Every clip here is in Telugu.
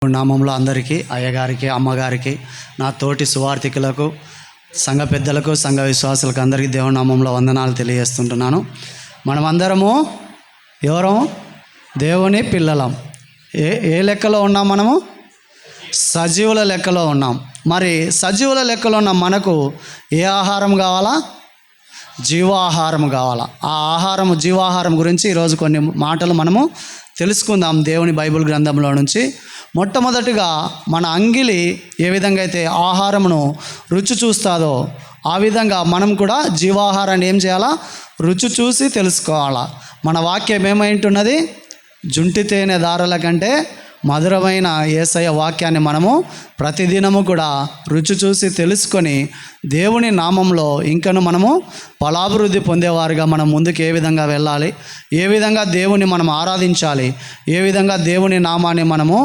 దేవుడి నామంలో అందరికీ, అయ్యగారికి, అమ్మగారికి, నా తోటి సువార్థికులకు, సంఘ పెద్దలకు, సంఘ విశ్వాసులకు అందరికీ దేవుడి నామంలో వందనాలు తెలియజేస్తుంటున్నాను. మనమందరము ఎవరం? దేవుని పిల్లలం. ఏ లెక్కలో ఉన్నాం? మనము సజీవుల లెక్కలో ఉన్నాం. మరి సజీవుల లెక్కలో ఉన్న మనకు ఏ ఆహారం కావాలా? జీవాహారం కావాలా. ఆ ఆహారం, జీవాహారం గురించి ఈరోజు కొన్ని మాటలు మనము తెలుసుకుందాం దేవుని బైబిల్ గ్రంథంలో నుంచి. మొట్టమొదటిగా మన అంగిలి ఏ విధంగా అయితే ఆహారమును రుచి చూస్తుందో ఆ విధంగా మనం కూడా జీవాహారాన్ని ఏం చేయాలా? రుచి చూసి తెలుసుకోవాలా. మన వాక్యం ఏమైంటున్నది? జుంటి తేనె దారుల కంటే మధురమైన యేసయ్య వాక్యాన్ని మనము ప్రతిదినము కూడా రుచి చూసి తెలుసుకొని దేవుని నామంలో ఇంకను మనము ఫలాభివృద్ధి పొందేవారుగా మనం ముందుకు ఏ విధంగా వెళ్ళాలి, ఏ విధంగా దేవుని మనం ఆరాధించాలి, ఏ విధంగా దేవుని నామాన్ని మనము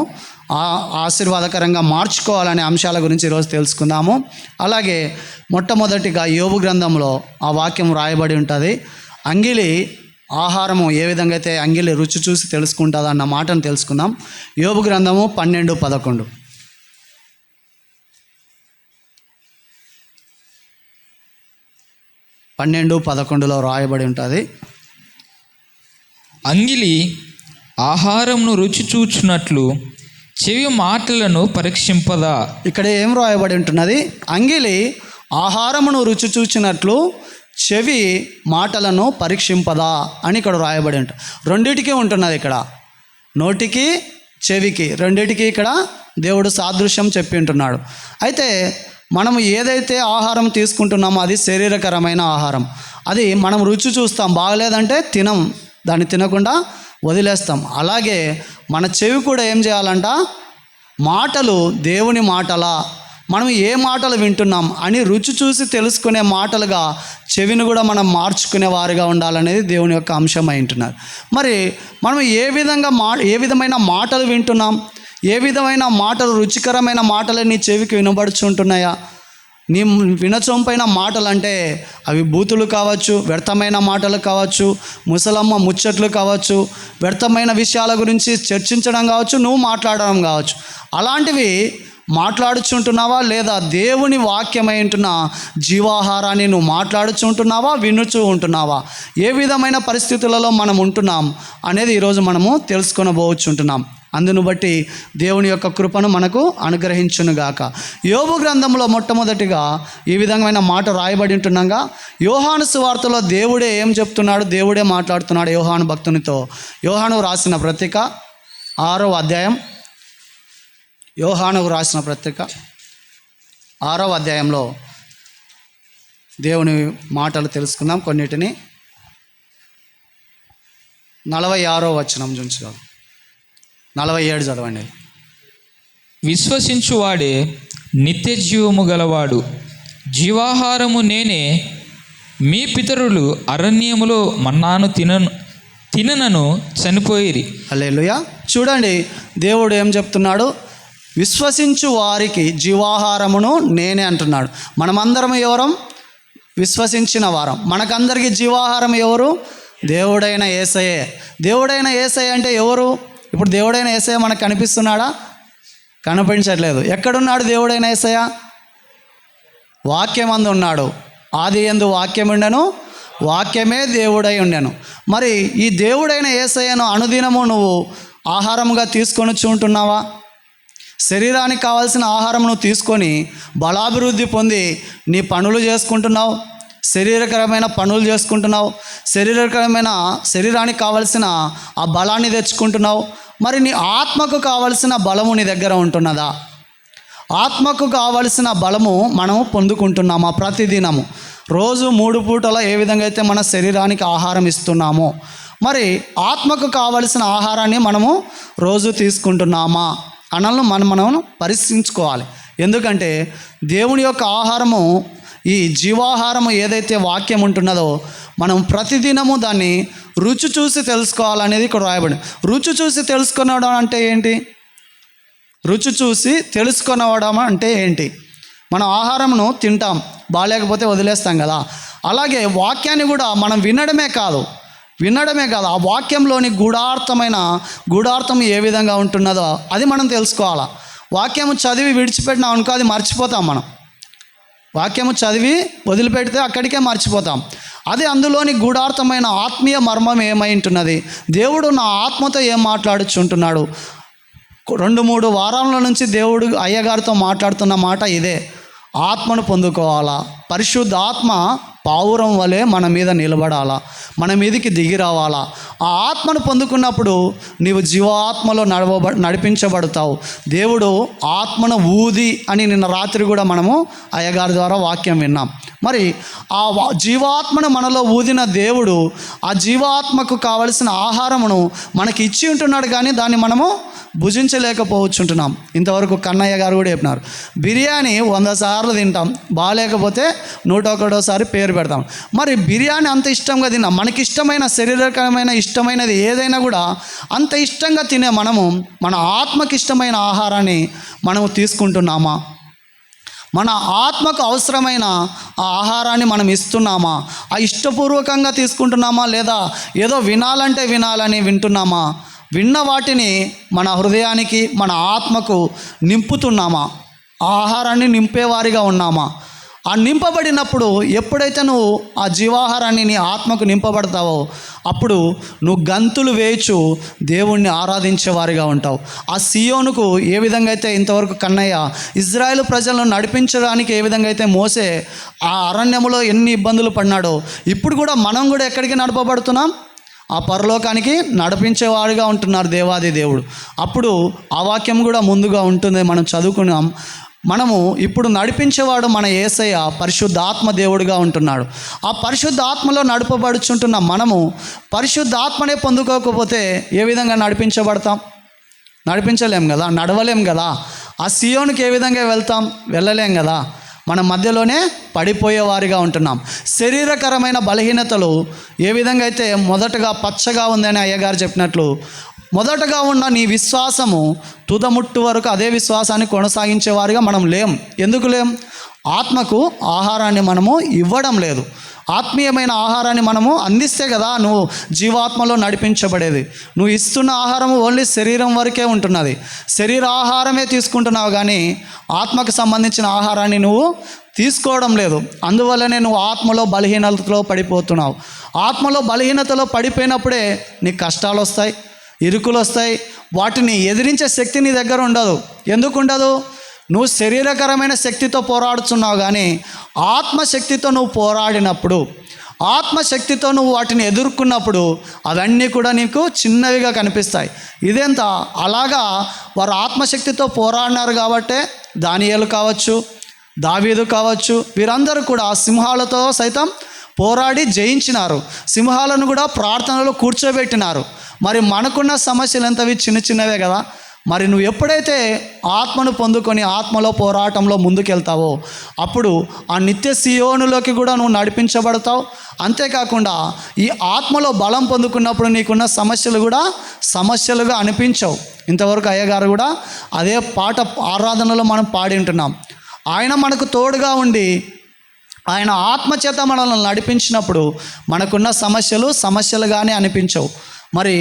ఆశీర్వాదకరంగా మార్చుకోవాలనే అంశాల గురించి ఈరోజు తెలుసుకుందాము. అలాగే మొట్టమొదటిగా యోబు గ్రంథంలో ఆ వాక్యం రాయబడి ఉంటుంది. అంగిలి ఆహారము ఏ విధంగా అయితే అంగిలి రుచి చూసి తెలుసుకుంటుందో అన్న మాటను తెలుసుకుందాం. యోబు గ్రంథము 12:11. రాయబడి ఉంటుంది. అంగిలి ఆహారమును రుచి చూచున్నట్లు చెవి మాటలను పరీక్షింపదా. ఇక్కడ ఏం రాయబడి ఉంటున్నది? అంగిలి ఆహారమును రుచి చూచినట్లు చెవి మాటలను పరీక్షింపదా అని ఇక్కడ రాయబడి ఉంటుంది. రెండిటికి ఉంటున్నది ఇక్కడ, నోటికి చెవికి రెండిటికి ఇక్కడ దేవుడు సాదృశ్యం చెప్పి ఉంటున్నాడు. అయితే మనము ఏదైతే ఆహారం తీసుకుంటున్నామో అది శరీరకరమైన ఆహారం. అది మనం రుచి చూస్తాం, బాగలేదంటే తినం, దాన్ని తినకుండా వదిలేస్తాం. అలాగే మన చెవి కూడా ఏం చేయాలంట? మాటలు దేవుని మాటలా, మనం ఏ మాటలు వింటున్నాం అని రుచి చూసి తెలుసుకునే మాటలుగా చెవిని కూడా మనం మార్చుకునే వారిగా ఉండాలనేది దేవుని యొక్క అంశం అయింటున్నారు. మరి మనం ఏ విధమైన మాటలు వింటున్నాం? ఏ విధమైన మాటలు, రుచికరమైన మాటలు నీ చెవికి వినబడుచుంటున్నాయా? నీ వినచొంపైన మాటలు అంటే అవి బూతులు కావచ్చు, వ్యర్థమైన మాటలు కావచ్చు, ముసలమ్మ ముచ్చట్లు కావచ్చు, వ్యర్థమైన విషయాల గురించి చర్చించడం కావచ్చు, నువ్వు మాట్లాడడం కావచ్చు. అలాంటివి మాట్లాడుచుంటున్నావా? లేదా దేవుని వాక్యమై ఉంటున్న జీవాహారాన్ని నువ్వు మాట్లాడుచుంటున్నావా, వినుచూ ఉంటున్నావా? ఏ విధమైన పరిస్థితులలో మనం ఉంటున్నాం అనేది ఈరోజు మనము తెలుసుకొనబోచుంటున్నాం. అందును బట్టి దేవుని యొక్క కృపను మనకు అనుగ్రహించునుగాక. యోబు గ్రంథంలో మొట్టమొదటిగా ఈ విధమైన మాట రాయబడి ఉంటున్నాగా, యోహాను సువార్తలో దేవుడే ఏం చెప్తున్నాడు? దేవుడే మాట్లాడుతున్నాడు యోహాను భక్తునితో. యోహాను రాసిన పత్రిక 6వ అధ్యాయం, యోహానుకు రాసిన పత్రిక 6వ అధ్యాయంలో దేవుని మాటలు తెలుసుకుందాం. కొన్నిటిని 46వ వచనం నుంచి 47 చదవండి. విశ్వసించువాడే నిత్య జీవము గలవాడు, జీవాహారము నేనే. మీ పితరులు అరణ్యములో మన్నాను తిననను చనిపోయిరి. హల్లెలూయా. చూడండి, దేవుడు ఏం చెప్తున్నాడు? విశ్వసించు వారికి జీవాహారమును నేనే అంటున్నాడు. మనమందరం ఎవరం? విశ్వసించిన వారం. మనకందరికీ జీవాహారం ఎవరు? దేవుడైన యేసయ్యే. దేవుడైన యేసయ్య అంటే ఎవరు? ఇప్పుడు దేవుడైన యేసయ్య మనకు కనిపిస్తున్నాడా? కనిపించట్లేదు. ఎక్కడున్నాడు దేవుడైన యేసయ్య? వాక్యమందు ఉన్నాడు. ఆది యందు వాక్యం ఉండెను, వాక్యమే దేవుడై ఉండెను. మరి ఈ దేవుడైన యేసయ్యను అనుదినము నువ్వు ఆహారముగా తీసుకొని ఉంటున్నావా? శరీరానికి కావాల్సిన ఆహారం నువ్వు తీసుకొని బలాభివృద్ధి పొంది నీ పనులు చేసుకుంటున్నావు, శరీరకరమైన పనులు చేసుకుంటున్నావు, శరీరానికి కావలసిన ఆ బలాన్ని తెచ్చుకుంటున్నావు. మరి నీ ఆత్మకు కావలసిన బలము నీ దగ్గర ఉంటున్నదా? ఆత్మకు కావలసిన బలము మనము పొందుకుంటున్నామా? ప్రతిదినము రోజు 3 పూటల ఏ విధంగా అయితే మన శరీరానికి ఆహారం ఇస్తున్నామో, మరి ఆత్మకు కావలసిన ఆహారాన్ని మనము రోజు తీసుకుంటున్నామా అన్నలను మనం పరిశీలించుకోవాలి. ఎందుకంటే దేవుని యొక్క ఆహారము, ఈ జీవాహారము ఏదైతే వాక్యం ఉంటున్నదో మనం ప్రతిదినము దాన్ని రుచి చూసి తెలుసుకోవాలనేది ఇక్కడ రాయబడి. రుచి చూసి తెలుసుకునడం అంటే ఏంటి? రుచి చూసి తెలుసుకునవడం అంటే ఏంటి? మనం ఆహారమును తింటాం, బాగాలేకపోతే వదిలేస్తాం కదా. అలాగే వాక్యాన్ని కూడా మనం వినడమే కాదు, వినడమే కాదు, ఆ వాక్యంలోని గూఢార్థం ఏ విధంగా ఉంటున్నదో అది మనం తెలుసుకోవాలా. వాక్యము చదివి విడిచిపెట్టినాం అనుకో, అది మర్చిపోతాం మనం. వాక్యము చదివి వదిలిపెడితే అక్కడికే మర్చిపోతాం. అది అందులోని గూఢార్థమైన ఆత్మీయ మర్మం ఏమై ఉంటున్నది, దేవుడు నా ఆత్మతో ఏం మాట్లాడుచుంటున్నాడు. 2-3 వారాల నుంచి దేవుడు అయ్యగారితో మాట్లాడుతున్న మాట ఇదే, ఆత్మను పొందుకోవాలా. పరిశుద్ధ ఆత్మ పావురం వలె మన మీద నిలబడాలా, మన మీదకి దిగి రావాలా. ఆ ఆత్మను పొందుకున్నప్పుడు నీవు జీవాత్మలో నడిపించబడతావు. దేవుడు ఆత్మను ఊది అని నిన్న రాత్రి కూడా మనము అయ్యగారి ద్వారా వాక్యం విన్నాం. మరి ఆ జీవాత్మను మనలో ఊదిన దేవుడు ఆ జీవాత్మకు కావలసిన ఆహారమును మనకి ఇచ్చి ఉంటున్నాడు, కానీ దాన్ని మనము భుజించలేకపోవచ్చుంటున్నాం. ఇంతవరకు కన్నయ్య గారు కూడా చెప్పినారు, బిర్యానీ 100 సార్లు తింటాం, బాగాలేకపోతే 101 పేరు పెడతాం. మరి బిర్యానీ అంత ఇష్టంగా తిన్నాం, మనకి ఇష్టమైన శరీరకరమైన ఇష్టమైనది ఏదైనా కూడా అంత ఇష్టంగా తినే మనము మన ఆత్మకి ఇష్టమైన ఆహారాన్ని మనము తీసుకుంటున్నామా? మన ఆత్మకు అవసరమైన ఆ ఆహారాన్ని మనం ఇస్తున్నామా? ఆ ఇష్టపూర్వకంగా తీసుకుంటున్నామా, లేదా ఏదో వినాలని వింటున్నామా? విన్న వాటిని మన హృదయానికి మన ఆత్మకు నింపుతున్నామా? ఆ ఆహారాన్ని నింపేవారిగా ఉన్నామా? ఆ నింపబడినప్పుడు ఎప్పుడైతే నువ్వు ఆ జీవాహారాన్ని నీ ఆత్మకు నింపబడతావో అప్పుడు నువ్వు గంతులు వేయచ్చు దేవుణ్ణి ఆరాధించేవారిగా ఉంటావు. ఆ సియోనుకు ఏ విధంగా అయితే ఇంతవరకు కన్నయ్య ఇజ్రాయేల్ ప్రజలను నడిపించడానికి ఏ విధంగా అయితే మోసే ఆ అరణ్యములో ఎన్ని ఇబ్బందులు పడినాడో, ఇప్పుడు కూడా మనం కూడా ఎక్కడికి నడపబడుతున్నాం? ఆ పరలోకానికి నడిపించేవాడిగా ఉంటున్నారు దేవాది దేవుడు. అప్పుడు ఆ వాక్యం కూడా ముందుగా ఉంటుంది, మనం చదువుకున్నాం. మనము ఇప్పుడు నడిపించేవాడు మన యేసయ్య పరిశుద్ధాత్మ దేవుడిగా ఉంటున్నాడు. ఆ పరిశుద్ధాత్మలో నడపబడుచుంటున్న మనము పరిశుద్ధాత్మనే పొందుకోకపోతే ఏ విధంగా నడిపించబడతాం? నడిపించలేం కదా, నడవలేం కదా. ఆ సియోనుకి ఏ విధంగా వెళ్ళలేం కదా. మన మధ్యలోనే పడిపోయేవారిగా ఉంటున్నాం. శరీరకరమైన బలహీనతలు ఏ విధంగా అయితే మొదటగా పచ్చగా ఉందని అయ్యగారు చెప్పినట్లు, మొదటగా ఉన్న నీ విశ్వాసము తుదముట్టు వరకు అదే విశ్వాసాన్ని కొనసాగించేవారిగా మనం లేం. ఎందుకు లేం? ఆత్మకు ఆహారాన్ని మనము ఇవ్వడం లేదు. ఆత్మీయమైన ఆహారాన్ని మనము అందిస్తే కదా నువ్వు జీవాత్మలో నడిపించబడేది. నువ్వు ఇస్తున్న ఆహారము ఓన్లీ శరీరం వరకే ఉంటున్నది. శరీర ఆహారమే తీసుకుంటున్నావు, కానీ ఆత్మకు సంబంధించిన ఆహారాన్ని నువ్వు తీసుకోవడం లేదు. అందువల్లనే నువ్వు ఆత్మలో బలహీనతలో పడిపోతున్నావు. ఆత్మలో బలహీనతలో పడిపోయినప్పుడే నీకు కష్టాలు వస్తాయి, ఇరుకులు వస్తాయి. వాటిని ఎదిరించే శక్తి నీ దగ్గర ఉండదు. ఎందుకు ఉండదు? నువ్వు శరీరకరమైన శక్తితో పోరాడుతున్నావు, కానీ ఆత్మశక్తితో నువ్వు పోరాడినప్పుడు, ఆత్మశక్తితో నువ్వు వాటిని ఎదుర్కొన్నప్పుడు అవన్నీ కూడా నీకు చిన్నవిగా కనిపిస్తాయి. ఇదెంత అలాగా వారు ఆత్మశక్తితో పోరాడినారు కాబట్టే దానియేలు కావచ్చు, దావీదు కావచ్చు, వీరందరూ కూడా సింహాలతో సైతం పోరాడి జయించినారు. సింహాలను కూడా ప్రార్థనలో కూర్చోబెట్టినారు. మరి మనకున్న సమస్యలు ఎంతవి? చిన్నవే కదా. మరి నువ్వు ఎప్పుడైతే ఆత్మను పొందుకొని ఆత్మలో పోరాటంలో ముందుకెళ్తావో అప్పుడు ఆ నిత్య సియోనులోకి కూడా నువ్వు నడిపించబడతావు. అంతేకాకుండా ఈ ఆత్మలో బలం పొందుకున్నప్పుడు నీకున్న సమస్యలు కూడా సమస్యలుగా అనిపించవు. ఇంతవరకు అయ్యగారు కూడా అదే పాట ఆరాధనలో మనం పాడి ఉంటున్నాం. ఆయన మనకు తోడుగా ఉండి ఆయన ఆత్మచేత మనల్ని నడిపించినప్పుడు మనకున్న సమస్యలుగానే అనిపించవు. మరి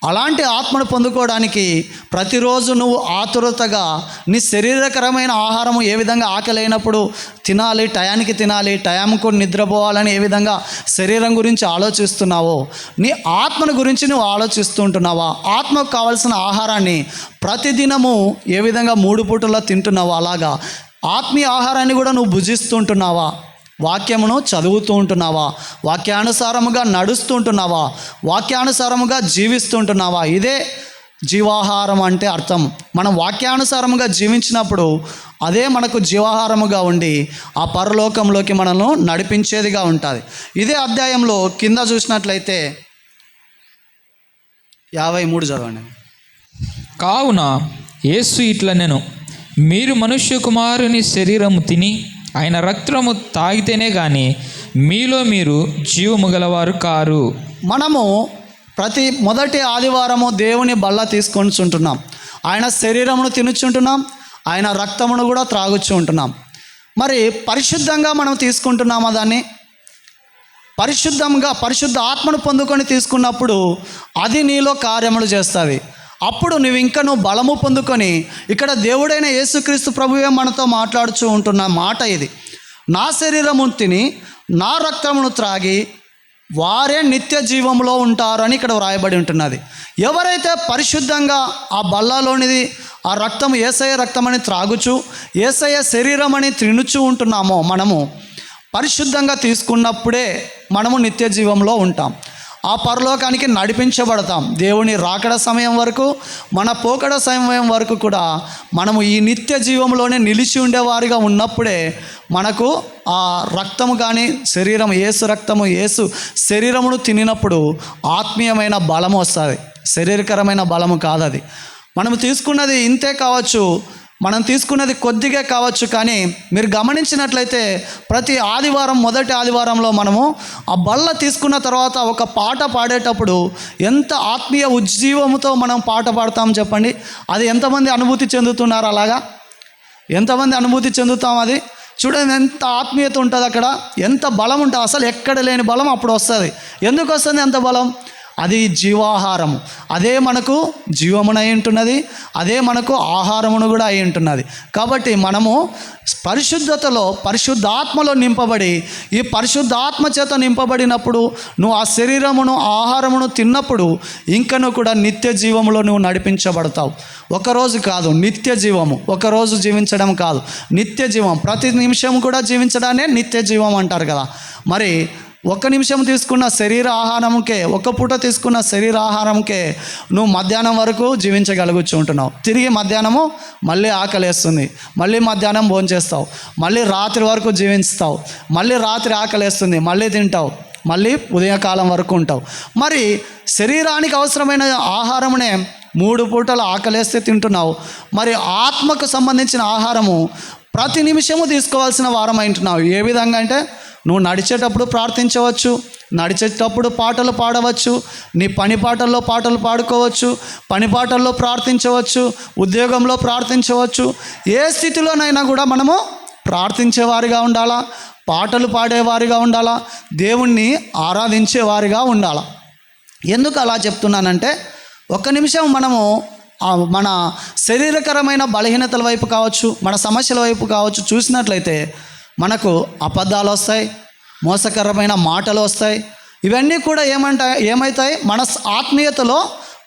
అలాంటి ఆత్మను పొందుకోవడానికి ప్రతిరోజు నువ్వు ఆతురతగా నీ శరీరకరమైన ఆహారము ఏ విధంగా ఆకలైనప్పుడు తినాలి, టయానికి తినాలి, టయానికి నిద్రపోవాలని ఏ విధంగా శరీరం గురించి ఆలోచిస్తున్నావో నీ ఆత్మను గురించి నువ్వు ఆలోచిస్తూ ఉంటున్నావా? ఆత్మకు కావాల్సిన ఆహారాన్ని ప్రతిదినము ఏ విధంగా 3 పూటల్లో తింటున్నావా? అలాగా ఆత్మీయ ఆహారాన్ని కూడా నువ్వు భుజిస్తుంటున్నావా? వాక్యమును చదువుతూ ఉంటున్నావా? వాక్యానుసారముగా నడుస్తూ ఉంటున్నావా? వాక్యానుసారముగా జీవిస్తూ ఉంటున్నావా? ఇదే జీవాహారం అంటే అర్థం. మనం వాక్యానుసారముగా జీవించినప్పుడు అదే మనకు జీవాహారముగా ఉండి ఆ పరలోకంలోకి మనల్ని నడిపించేదిగా ఉంటుంది. ఇదే అధ్యాయంలో కింద చూసినట్లయితే 53 చదవండి. కావున యేసు ఇట్లనెను, మీరు మనుష్య కుమారుని శరీరము తిని ఆయన రక్తము తాగితేనే కానీ మీలో మీరు జీవము గలవారు కారు. మనము ప్రతి మొదటి ఆదివారము దేవుని బల్ల తీసుకొనిచుంటున్నాం. ఆయన శరీరమును తినుచుంటున్నాం, ఆయన రక్తమును కూడా త్రాగుచు ఉంటున్నాం. మరి పరిశుద్ధంగా మనం తీసుకుంటున్నామా? దాన్ని పరిశుద్ధ ఆత్మను పొందుకొని తీసుకున్నప్పుడు అది నీలో కార్యములు చేస్తుంది. అప్పుడు నువ్వు బలము పొందుకొని, ఇక్కడ దేవుడైన యేసుక్రీస్తు ప్రభువే మనతో మాట్లాడుతూ ఉంటున్న మాట ఇది, నా శరీరము తిని నా రక్తమును త్రాగి వారే నిత్య జీవంలో ఉంటారని ఇక్కడ వ్రాయబడి ఉంటున్నది. ఎవరైతే పరిశుద్ధంగా ఆ బల్లలోనిది ఆ రక్తము యేసయ్య రక్తమని త్రాగుచు యేసయ్య శరీరం అని తినుచు ఉంటున్నామో, మనము పరిశుద్ధంగా తీసుకున్నప్పుడే మనము నిత్య జీవంలో ఉంటాం. ఆ పరలోకానికి నడిపించబడతాం. దేవుని రాకడ సమయం వరకు, మన పోకడ సమయం వరకు కూడా మనము ఈ నిత్య జీవంలోనే నిలిచి ఉండేవారిగా ఉన్నప్పుడే మనకు ఆ రక్తము కానీ శరీరం, యేసు రక్తము యేసు శరీరమును తినినప్పుడు ఆత్మీయమైన బలము వస్తుంది. శరీరకరమైన బలము కాదు అది. మనము తీసుకున్నది ఇంతే కావచ్చు, మనం తీసుకున్నది కొద్దిగా కావచ్చు, కానీ మీరు గమనించినట్లయితే ప్రతి ఆదివారం, మొదటి ఆదివారంలో మనము ఆ బల్ల తీసుకున్న తర్వాత ఒక పాట పాడేటప్పుడు ఎంత ఆత్మీయ ఉజ్జీవముతో మనం పాట పాడతాం చెప్పండి. అది ఎంతమంది అనుభూతి చెందుతున్నారు? అలాగా ఎంతమంది అనుభూతి చెందుతాం? అది చూడండి, ఎంత ఆత్మీయత ఉంటుంది అక్కడ, ఎంత బలం ఉంటుంది. అసలు ఎక్కడ లేని బలం అప్పుడు వస్తుంది. ఎందుకు వస్తుంది అంత బలం? అది జీవాహారము. అదే మనకు జీవమునై ఉంటున్నది, అదే మనకు ఆహారమును కూడా అయి ఉంటున్నది. కాబట్టి మనము పరిశుద్ధతలో, పరిశుద్ధాత్మలో నింపబడి, ఈ పరిశుద్ధాత్మ చేత నింపబడినప్పుడు నువ్వు ఆ శరీరమును, ఆహారమును తిన్నప్పుడు ఇంకను కూడా నిత్య జీవములో నువ్వు నడిపించబడతావు. ఒకరోజు కాదు, నిత్య జీవము. ఒకరోజు జీవించడం కాదు, నిత్య జీవం. ప్రతి నిమిషం కూడా జీవించడానే నిత్య జీవం అంటారు కదా. మరి ఒక్క నిమిషం తీసుకున్న శరీర ఆహారంకే, ఒక్క పూట తీసుకున్న శరీర ఆహారంకే నువ్వు మధ్యాహ్నం వరకు జీవించగలుగుతూ ఉంటున్నావు. తిరిగి మధ్యాహ్నము మళ్ళీ ఆకలేస్తుంది, మళ్ళీ మధ్యాహ్నం భోంచేస్తావు, మళ్ళీ రాత్రి వరకు జీవిస్తావు, మళ్ళీ రాత్రి ఆకలేస్తుంది, మళ్ళీ తింటావు, మళ్ళీ ఉదయకాలం వరకు ఉంటావు. మరి శరీరానికి అవసరమైన ఆహారమునే 3 పూటలు ఆకలేస్తే తింటున్నావు. మరి ఆత్మకు సంబంధించిన ఆహారము ప్రతి నిమిషము తీసుకోవాల్సిన వారం అంటున్నావు. ఏ విధంగా అంటే, నువ్వు నడిచేటప్పుడు ప్రార్థించవచ్చు, నడిచేటప్పుడు పాటలు పాడవచ్చు, నీ పని పాటల్లో పాటలు పాడుకోవచ్చు, పని పాటల్లో ప్రార్థించవచ్చు, ఉద్యోగంలో ప్రార్థించవచ్చు. ఏ స్థితిలోనైనా కూడా మనము ప్రార్థించేవారిగా ఉండాలా, పాటలు పాడేవారిగా ఉండాలా, దేవుణ్ణి ఆరాధించేవారిగా ఉండాలా. ఎందుకు అలా చెప్తున్నానంటే, ఒక్క నిమిషం మనము మన శరీరకరమైన బలహీనతల వైపు కావచ్చు, మన సమస్యల వైపు కావచ్చు చూసినట్లయితే మనకు అబద్ధాలు వస్తాయి, మోసకరమైన మాటలు వస్తాయి. ఇవన్నీ కూడా ఏమవుతాయి? మన ఆత్మీయతలో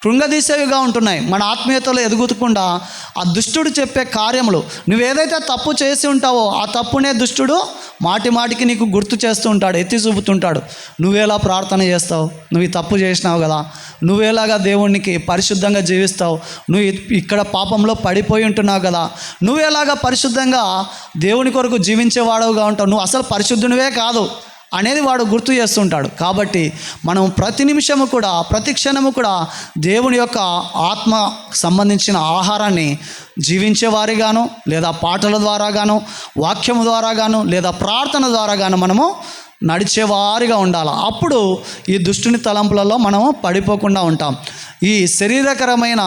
కృంగదీసేవిగా ఉంటున్నాయి. మన ఆత్మీయతలో ఎదుగుతకుండా ఆ దుష్టుడు చెప్పే కార్యములు, నువ్వేదైతే తప్పు చేసి ఉంటావో ఆ తప్పునే దుష్టుడు మాటి మాటికి నీకు గుర్తు చేస్తూ ఉంటాడు, ఎత్తి చూపుతుంటాడు. నువ్వేలా ప్రార్థన చేస్తావు? నువ్వు ఈ తప్పు చేసినావు కదా, నువ్వేలాగా దేవునికి పరిశుద్ధంగా జీవిస్తావు, నువ్వు ఇక్కడ పాపంలో పడిపోయి ఉంటున్నావు కదా, నువ్వేలాగా పరిశుద్ధంగా దేవుని కొరకు జీవించేవాడవుగా ఉంటావు, నువ్వు అసలు పరిశుద్ధునివే కాదు అనేది వాడు గుర్తు చేస్తుంటాడు. కాబట్టి మనం ప్రతి నిమిషము కూడా, ప్రతి క్షణము కూడా దేవుని యొక్క ఆత్మ సంబంధించిన ఆహారాన్ని జీవించేవారిగాను, లేదా పాటల ద్వారా గాను, వాక్యము ద్వారా గాను, లేదా ప్రార్థన ద్వారా గాను మనము నడిచేవారిగా ఉండాలి. అప్పుడు ఈ దుష్టుని తలంపులలో మనము పడిపోకుండా ఉంటాం. ఈ శరీరకరమైన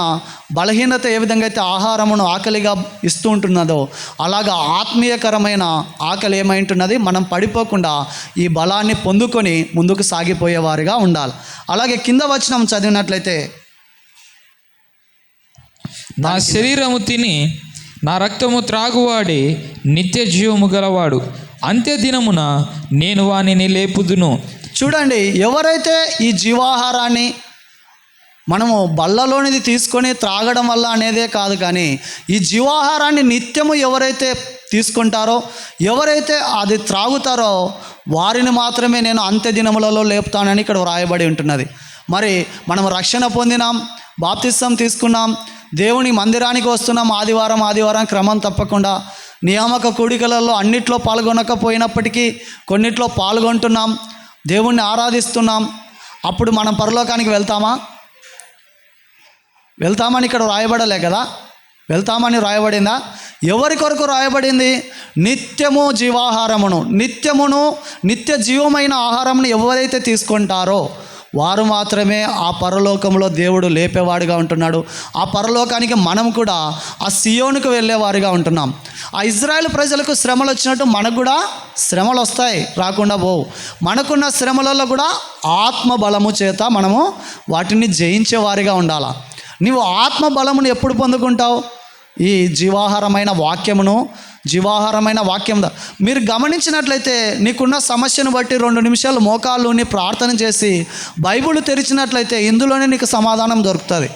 బలహీనత ఏ విధంగా అయితే ఆహారమును ఆకలిగా ఇస్తూ ఉంటున్నదో, అలాగా ఆత్మీయకరమైన ఆకలి ఏమైంటున్నది, మనం పడిపోకుండా ఈ బలాన్ని పొందుకొని ముందుకు సాగిపోయేవారిగా ఉండాలి. అలాగే కింద వచనం చదివినట్లయితే, నా శరీరము తిని నా రక్తము త్రాగువాడే నిత్య జీవము గలవాడు, అంత్యదినమున నేను వానిని లేపుదును. చూడండి, ఎవరైతే ఈ జీవాహారాన్ని మనము బల్లలోనిది తీసుకొని త్రాగడం వల్ల అనేదే కాదు, కానీ ఈ జీవాహారాన్ని నిత్యము ఎవరైతే తీసుకుంటారో, ఎవరైతే అది త్రాగుతారో వారిని మాత్రమే నేను అంత్యదినములలో లేపుతానని ఇక్కడ వ్రాయబడి ఉంటున్నది. మరి మనం రక్షణ పొందినాం, బాప్తిసం తీసుకున్నాం, దేవుని మందిరానికి వస్తున్నాం, ఆదివారం క్రమం తప్పకుండా నియామక కూడికలలో అన్నిట్లో పాల్గొనకపోయినప్పటికీ కొన్నిట్లో పాల్గొంటున్నాం, దేవుణ్ణి ఆరాధిస్తున్నాం. అప్పుడు మనం పరలోకానికి వెళ్తామని ఇక్కడ రాయబడలే కదా, వెళ్తామని రాయబడిందా? ఎవరి కొరకు రాయబడింది? నిత్యము జీవాహారమును, నిత్య జీవమైన ఆహారమును ఎవరైతే తీసుకుంటారో వారు మాత్రమే ఆ పరలోకంలో దేవుడు లేపేవాడిగా ఉంటున్నాడు. ఆ పరలోకానికి మనం కూడా ఆ సియోనుకు వెళ్ళేవారిగా ఉంటున్నాం. ఆ ఇజ్రాయెల్ ప్రజలకు శ్రమలు వచ్చినట్టు మనకు కూడా శ్రమలు వస్తాయి, రాకుండా పోవు. మనకున్న శ్రమలలో కూడా ఆత్మ బలము చేత మనము వాటిని జయించేవారిగా ఉండాలి. నీవు ఆత్మ బలమును ఎప్పుడు పొందుకుంటావు? ఈ జీవాహారమైన వాక్యం మీరు గమనించినట్లయితే నీకున్న సమస్యను బట్టి 2 నిమిషాలు మోకాళ్ళుని ప్రార్థన చేసి బైబిల్ తెరిచినట్లయితే ఇందులోనే నీకు సమాధానం దొరుకుతుంది.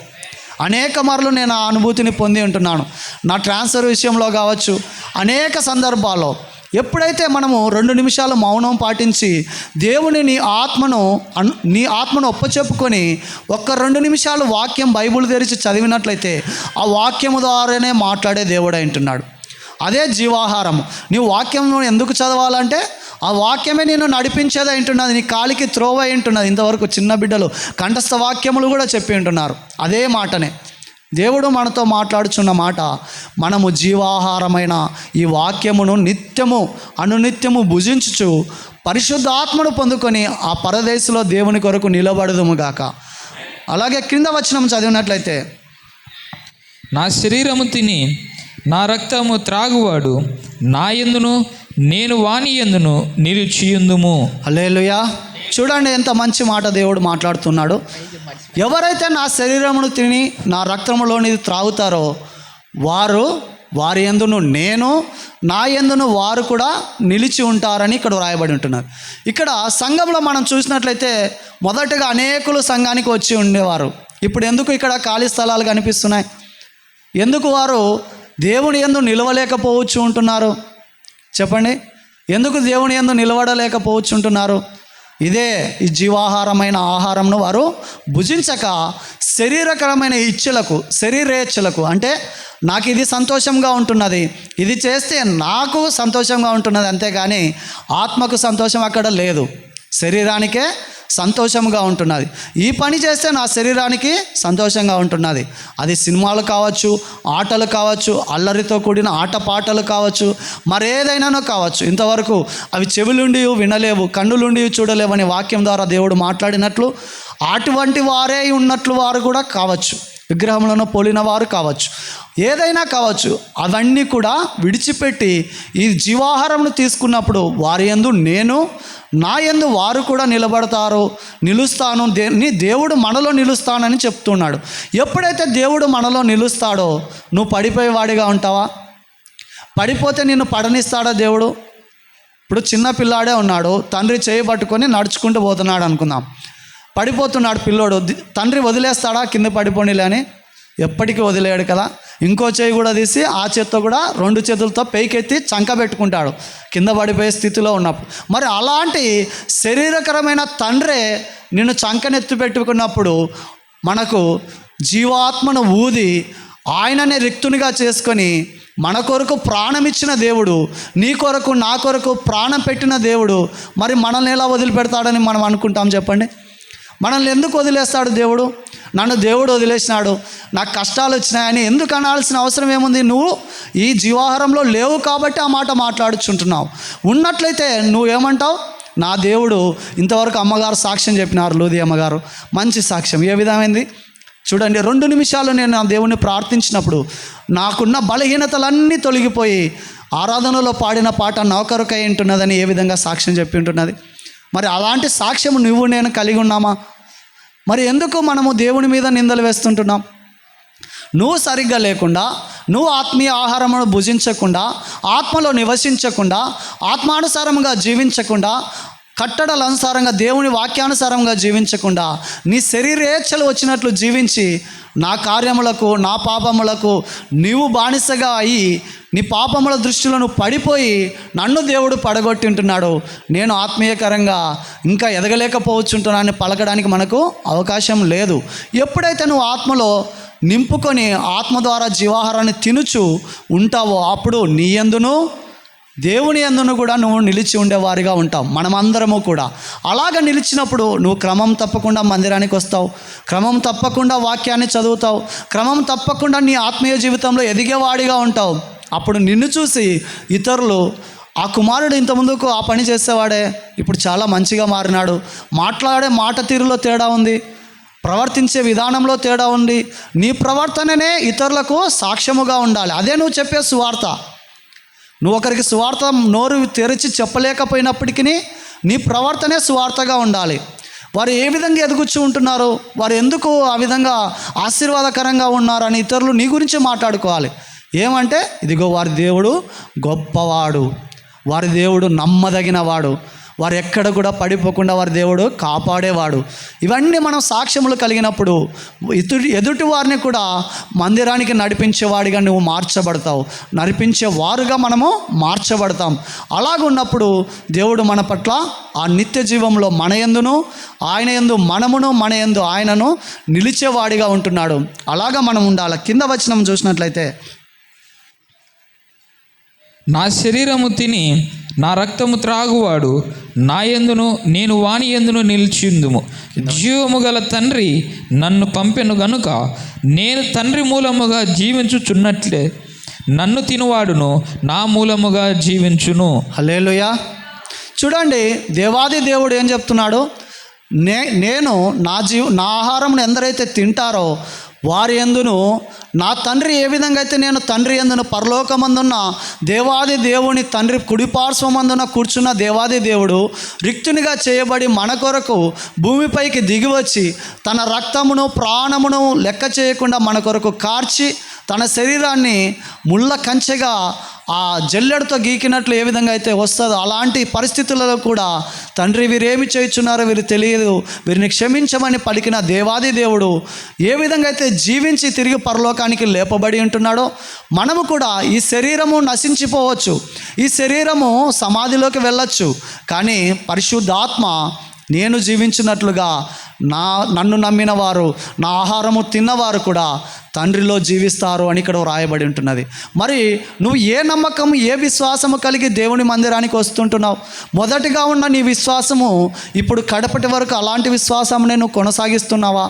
అనేక మార్లు నేను ఆ అనుభూతిని పొంది ఉంటున్నాను. నా ట్రాన్స్ఫర్ విషయంలో కావచ్చు, అనేక సందర్భాల్లో ఎప్పుడైతే మనము 2 నిమిషాలు మౌనం పాటించి దేవుని నీ ఆత్మను ఒప్పచెప్పుకొని 2 నిమిషాలు వాక్యం బైబిల్ తెరిచి చదివినట్లయితే ఆ వాక్యము ద్వారానే మాట్లాడే దేవుడు అంటున్నాడు. అదే జీవాహారము. నీవు వాక్యం ఎందుకు చదవాలంటే ఆ వాక్యమే నేను నడిపించేది అంటున్నది, నీ కాలికి త్రోవ అంటున్నది. ఇంతవరకు చిన్న బిడ్డలు కంఠస్థ వాక్యములు కూడా చెప్పి ఉంటున్నారు. అదే మాటనే దేవుడు మనతో మాట్లాడుచున్న మాట. మనము జీవాహారమైన ఈ వాక్యమును అనునిత్యము భుజించుచు పరిశుద్ధాత్మను పొందుకొని ఆ పరదేశంలో దేవుని కొరకు నిలబడదుము గాక. అలాగే క్రింద వచనం చదివినట్లయితే, నా శరీరము తిని నా రక్తము త్రాగువాడు నా యందును నేను వాని యందును నిలిచియుందుము. హల్లెలూయా. చూడండి ఎంత మంచి మాట దేవుడు మాట్లాడుతున్నాడు. ఎవరైతే నా శరీరమును తిని నా రక్తములోనిది త్రాగుతారో వారి యందును నేను, నా యందును వారు కూడా నిలిచి ఉంటారని ఇక్కడ రాయబడి ఉంటున్నారు. ఇక్కడ సంఘంలో మనం చూసినట్లయితే మొదటగా అనేకులు సంఘానికి వచ్చి ఉండేవారు. ఇప్పుడు ఎందుకు ఇక్కడ ఖాళీ స్థలాలు కనిపిస్తున్నాయి? ఎందుకు వారు దేవుని యందు నిలవలేకపోవచ్చు ఉంటున్నారు? చెప్పండి, ఎందుకు దేవుని యందు నిలబడలేకపోవచ్చు ఉంటున్నారు? ఇదే ఈ జీవాహారమైన ఆహారంను వారు భుజించక శరీరకరమైన శరీరేచ్ఛలకు అంటే నాకు ఇది సంతోషంగా ఉంటున్నది, ఇది చేస్తే నాకు సంతోషంగా ఉంటున్నది, అంతేగాని ఆత్మకు సంతోషం అక్కడ లేదు. శరీరానికే సంతోషంగా ఉంటున్నది. ఈ పని చేస్తే నా శరీరానికి సంతోషంగా ఉంటున్నది. అది సినిమాలు కావచ్చు, ఆటలు కావచ్చు, అల్లరితో కూడిన ఆటపాటలు కావచ్చు, మరేదైనానో కావచ్చు. ఇంతవరకు అవి చెవులుండి వినలేవు, కన్నులుండి చూడలేవు అని వాక్యం ద్వారా దేవుడు మాట్లాడినట్లు అటువంటి వారే ఉన్నట్లు వారు కూడా కావచ్చు, విగ్రహములను పోలిన వారు కావచ్చు, ఏదైనా కావచ్చు. అవన్నీ కూడా విడిచిపెట్టి ఈ జీవాహారంను తీసుకున్నప్పుడు వారి యందు నేను, నా యందు వారు కూడా నిలుస్తాను. దేవుడు మనలో నిలుస్తానని చెప్తున్నాడు. ఎప్పుడైతే దేవుడు మనలో నిలుస్తాడో నువ్వు పడిపోయేవాడిగా ఉంటావా? పడిపోతే నిన్ను పడనిస్తాడా దేవుడు? ఇప్పుడు చిన్న పిల్లాడే ఉన్నాడు, తండ్రి చేయి పట్టుకొని నడుచుకుంటూ పోతున్నాడు అనుకుందాం. పడిపోతున్నాడు పిల్లోడు, తండ్రి వదిలేస్తాడా కింద పడిపోనిలే అని? ఎప్పటికీ వదిలేడు కదా. ఇంకో చేయి కూడా తీసి ఆ చేత్తో కూడా 2 చేతులతో పైకెత్తి చంక పెట్టుకుంటాడు కింద పడిపోయే స్థితిలో ఉన్నప్పుడు. మరి అలాంటి శరీరకరమైన తండ్రే నిన్ను చంకనెత్తి పెట్టుకున్నప్పుడు మనకు జీవాత్మను ఊది ఆయననే రిక్తునిగా చేసుకొని మన కొరకు ప్రాణం ఇచ్చిన దేవుడు, నీ కొరకు నా కొరకు ప్రాణం పెట్టిన దేవుడు మరి మనల్ని ఎలా వదిలిపెడతాడని మనం అనుకుంటాం? చెప్పండి, మనల్ని ఎందుకు వదిలేస్తాడు దేవుడు? నన్ను దేవుడు వదిలేసినాడు, నాకు కష్టాలు వచ్చినాయని ఎందుకు అనాల్సిన అవసరం ఏముంది? నువ్వు ఈ జీవాహారంలో లేవు కాబట్టి ఆ మాట మాట్లాడుచుంటున్నావు. ఉన్నట్లయితే నువ్వేమంటావు? నా దేవుడు ఇంతవరకు అమ్మగారు సాక్ష్యం చెప్పినారు, లూది అమ్మగారు మంచి సాక్ష్యం. ఏ విధమైంది చూడండి. 2 నిమిషాలు నేను నా దేవుణ్ణి ప్రార్థించినప్పుడు నాకున్న బలహీనతలన్నీ తొలగిపోయి ఆరాధనలో పాడిన పాట నా కొరకై ఉంటున్నదని ఏ విధంగా సాక్ష్యం చెప్పి ఉంటున్నది. మరి అలాంటి సాక్ష్యం నువ్వు నేను కలిగి ఉన్నామా? మరి ఎందుకు మనము దేవుని మీద నిందలు వేస్తుంటున్నాం? నువ్వు సరిగ్గా లేకుండా, నువ్వు ఆత్మీయ ఆహారమును భుజించకుండా, ఆత్మలో నివసించకుండా, ఆత్మానుసారంగా జీవించకుండా, కట్టడల అనుసారంగా దేవుని వాక్యానుసారంగా జీవించకుండా నీ శరీరేచ్ఛలు వచ్చినట్లు జీవించి నా కార్యములకు, నా పాపములకు నీవు బానిసగా అయ్యి నీ పాపముల దృష్టిలో నువ్వు పడిపోయి నన్ను దేవుడు పడగొట్టి ఉంటున్నాడు, నేను ఆత్మీయకరంగా ఇంకా ఎదగలేకపోవచ్చుంటున్నానని పలకడానికి మనకు అవకాశం లేదు. ఎప్పుడైతే నువ్వు ఆత్మలో నింపుకొని ఆత్మ ద్వారా జీవాహారాన్ని తినుచు ఉంటావో అప్పుడు నీ యందును దేవుని యందును కూడా నువ్వు నిలిచి ఉండేవారిగా ఉంటావు. మనమందరము కూడా అలాగ నిలిచినప్పుడు నువ్వు క్రమం తప్పకుండా మందిరానికి వస్తావు, క్రమం తప్పకుండా వాక్యాన్ని చదువుతావు, క్రమం తప్పకుండా నీ ఆత్మీయ జీవితంలో ఎదిగేవాడిగా ఉంటావు. అప్పుడు నిన్ను చూసి ఇతరులు ఆ కుమారుడు ఇంతకుముందుకు ఆ పని చేసేవాడే, ఇప్పుడు చాలా మంచిగా మారినాడు. మాట్లాడే మాట తీరులో తేడా ఉంది, ప్రవర్తించే విధానంలో తేడా ఉంది. నీ ప్రవర్తననే ఇతరులకు సాక్ష్యముగా ఉండాలి. అదే నువ్వు చెప్పే సువార్త. నువ్వు ఒకరికి సువార్త నోరు తెరిచి చెప్పలేకపోయినప్పటికీ నీ ప్రవర్తనే సువార్తగా ఉండాలి. వారు ఏ విధంగా ఎదుగుచ్చు ఉంటున్నారు, వారు ఎందుకు ఆ విధంగా ఆశీర్వాదకరంగా ఉన్నారని ఇతరులు నీ గురించి మాట్లాడుకోవాలి. ఏమంటే ఇదిగో వారి దేవుడు గొప్పవాడు, వారి దేవుడు నమ్మదగినవాడు, వారు ఎక్కడ కూడా పడిపోకుండా వారి దేవుడు కాపాడేవాడు. ఇవన్నీ మనం సాక్ష్యములు కలిగినప్పుడు ఎదుటి వారిని కూడా మందిరానికి నడిపించేవాడిగా నువ్వు మార్చబడతావు, నడిపించేవారుగా మనము మార్చబడతాం. అలాగున్నప్పుడు దేవుడు మన పట్ల ఆ నిత్య జీవంలో మన యందును ఆయన యందు మనమును, మన యందు ఆయనను నిలిచేవాడిగా ఉంటున్నాడు. అలాగా మనం ఉండాలి. కింద వచనం చూసినట్లయితే, నా శరీరము తిని నా రక్తము త్రాగువాడు నా యందును నేను వాని యందును నిలిచిందుము. జీవము గల తండ్రి నన్ను పంపెను గనుక నేను తండ్రి మూలముగా జీవించుచున్నట్లే నన్ను తినువాడును నా మూలముగా జీవించును. హల్లెలూయా. చూడండి, దేవాది దేవుడు ఏం చెప్తున్నాడు? నేను నా ఆహారంను ఎందరైతే తింటారో వారి యందును నా తండ్రి ఏ విధంగా అయితే నేను తండ్రి యందును పరలోకమందున్న దేవాది దేవుని తండ్రి కుడిపార్శ్వమందున కూర్చున్న దేవాది దేవుడు రిక్తునిగా చేయబడి మన కొరకు భూమిపైకి దిగివచ్చి తన రక్తమును ప్రాణమును లెక్క చేయకుండా మన కొరకు కార్చి తన శరీరాన్ని ముళ్ళ కంచెగా ఆ జల్లెడతో గీకినట్లు ఏ విధంగా అయితే వస్తుందో అలాంటి పరిస్థితులలో కూడా తండ్రి వీరేమి చేయుచున్నారో వీరు తెలియదు, వీరిని క్షమించమని పలికిన దేవాది దేవుడు ఏ విధంగా అయితే జీవించి తిరిగి పరలోకానికి లేపబడి ఉంటున్నాడో మనము కూడా ఈ శరీరము నశించిపోవచ్చు, ఈ శరీరము సమాధిలోకి వెళ్ళొచ్చు, కానీ పరిశుద్ధాత్మ నేను జీవించినట్లుగా నన్ను నమ్మిన వారు, నా ఆహారము తిన్నవారు కూడా తండ్రిలో జీవిస్తారు అని ఇక్కడ వ్రాయబడి ఉంటున్నది. మరి నువ్వు ఏ నమ్మకం, ఏ విశ్వాసము కలిగి దేవుని మందిరానికి వస్తుంటున్నావు? మొదటిగా ఉన్న నీ విశ్వాసము ఇప్పుడు కడపటి వరకు అలాంటి విశ్వాసంనే నువ్వు కొనసాగిస్తున్నావా?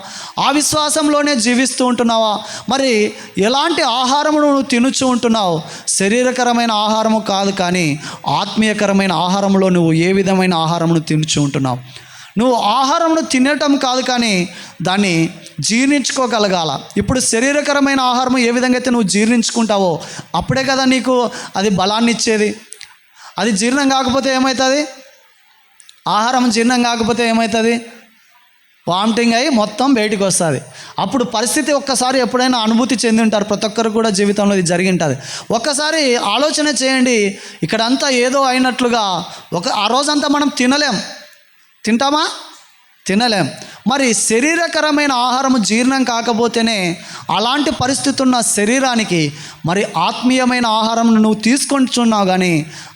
ఆ విశ్వాసంలోనే జీవిస్తూ ఉంటున్నావా? మరి ఎలాంటి ఆహారమును నువ్వు తినుచూ ఉంటున్నావు? శరీరకరమైన ఆహారము కాదు, కానీ ఆత్మీయకరమైన ఆహారంలో నువ్వు ఏ విధమైన ఆహారమును తినుచూ ఉంటున్నావు? నువ్వు ఆహారమును తినటం కాదు, కానీ దాన్ని జీర్ణించుకోగలగాల. ఇప్పుడు శరీరకరమైన ఆహారం ఏ విధంగా అయితే నువ్వు జీర్ణించుకుంటావో అప్పుడే కదా నీకు అది బలాన్ని ఇచ్చేది. అది జీర్ణం కాకపోతే ఏమవుతుంది? ఆహారం జీర్ణం కాకపోతే ఏమవుతుంది? వామిటింగ్ అయ్యి మొత్తం బయటికి వస్తుంది. అప్పుడు పరిస్థితి ఒక్కసారి ఎప్పుడైనా అనుభూతి చెంది ఉంటారు, ప్రతి ఒక్కరు కూడా జీవితంలో ఇది జరిగి ఉంటుంది. ఒక్కసారి ఆలోచన చేయండి, ఇక్కడంతా ఏదో అయినట్లుగా ఆ రోజంతా మనం తింటామా? తినలేం. మరి శరీరకరమైన ఆహారము జీర్ణం కాకపోతేనే అలాంటి పరిస్థితి ఉన్న శరీరానికి మరి ఆత్మీయమైన ఆహారం నువ్వు తీసుకుంటున్నావు, కానీ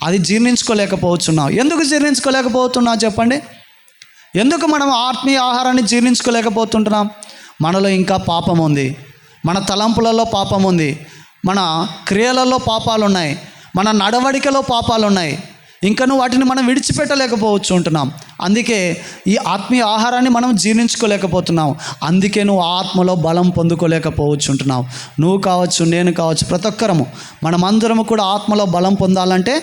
అది జీర్ణించుకోలేకపోతున్నావు. ఎందుకు జీర్ణించుకోలేకపోతున్నావు చెప్పండి? ఎందుకు మనం ఆత్మీయ ఆహారాన్ని జీర్ణించుకోలేకపోతుంటున్నాం? మనలో ఇంకా పాపం ఉంది, మన తలంపులలో పాపం ఉంది, మన క్రియలలో పాపాలు ఉన్నాయి, మన నడవడికలో పాపాలు ఉన్నాయి. ఇంకా నువ్వు వాటిని మనం విడిచిపెట్టలేకపోవచ్చు ఉంటున్నాం. అందుకే ఈ ఆత్మీయ ఆహారాన్ని మనం జీర్ణించుకోలేకపోతున్నాం. అందుకే నువ్వు ఆత్మలో బలం పొందుకోలేకపోవచ్చు ఉంటున్నావు. నువ్వు కావచ్చు, నేను కావచ్చు, ప్రతి ఒక్కరము మనమందరము కూడా ఆత్మలో బలం పొందాలంటే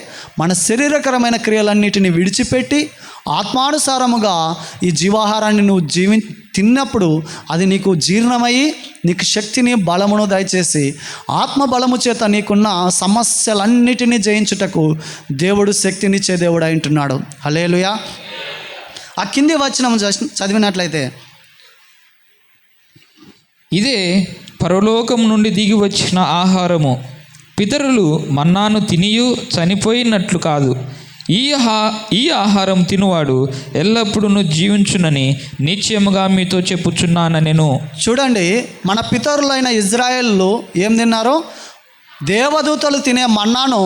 మన శరీరకరమైన క్రియలన్నిటిని విడిచిపెట్టి ఆత్మానుసారముగా ఈ జీవాహారాన్ని నువ్వు తిన్నప్పుడు అది నీకు జీర్ణమయ్యి నీకు శక్తిని, బలమును దయచేసి ఆత్మ బలము చేత నీకున్న సమస్యలన్నిటినీ జయించుటకు దేవుడు శక్తినిచ్చే దేవుడు అంటున్నాడు. హల్లెలూయా. ఆ కింది వచనం చదివినట్లయితే, ఇదే పరలోకం నుండి దిగి వచ్చిన ఆహారము, పితరులు మన్నాను తినియు చనిపోయినట్లు కాదు, ఈ ఆహారం తినువాడు ఎల్లప్పుడూ జీవించునని నిశ్చయముగా మీతో చెప్పుచున్నాను నేను. చూడండి, మన పితరులైన ఇజ్రాయేళ్ళు ఏం తిన్నారు? దేవదూతలు తినే మన్నాను